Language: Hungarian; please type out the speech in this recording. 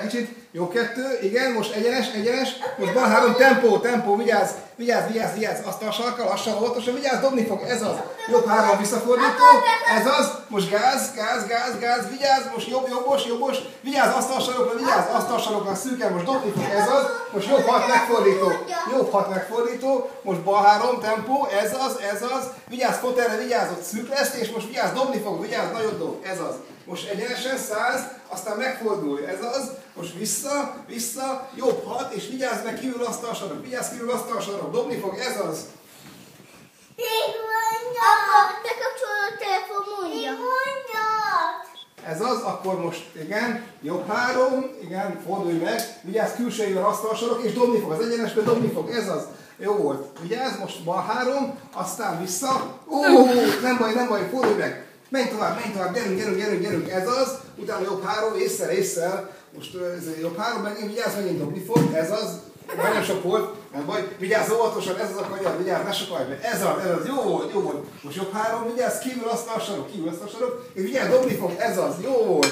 Kicsit, jó kettő, igen, most egyenes, most bal három, tempó, vigyázz, asztal sarka, lassan, óvatosan, vigyázz, dobni fog, ez az, jobb három visszafordító, ez az, most gáz, vigyázz, most jobbos, vigyázz, asztal sarokra, szűken, most dobni fog, ez az, most jobb hat megfordító, most bal három, tempó, ez az, vigyázz, fotelre, vigyázz, ott szűk lesz, és most vigyázz, dobni fog, vigyázz, nagyot dob, ez az. Most egyenesen 100, aztán megfordul, ez az, most vissza, jobb 6, és vigyázz meg, kívül asztalsarok, dobni fog, ez az. Apa, bekapcsolod a telefon, mondja. Ez az, akkor most, igen, jobb 3, igen, fordulj meg, vigyázz külsejével asztalsarok, és dobni fog, az egyenesbe dobni fog, ez az. Jó volt, vigyázz, most bal 3, aztán vissza, nem baj, fordulj meg. Menj tovább, gyerünk, ez az, utána jobb 3, észszel, most jobb 3, megint vigyázz, megint dobni fog, ez az, nagyon sok volt, nem baj, vigyázz óvatosan, ez az a kanyar, vigyázz, ne sokalj be, ez az, jó volt, most jobb 3, vigyázz, kívül asztalsarok, és vigyázz, dobni fog, ez az, jó volt.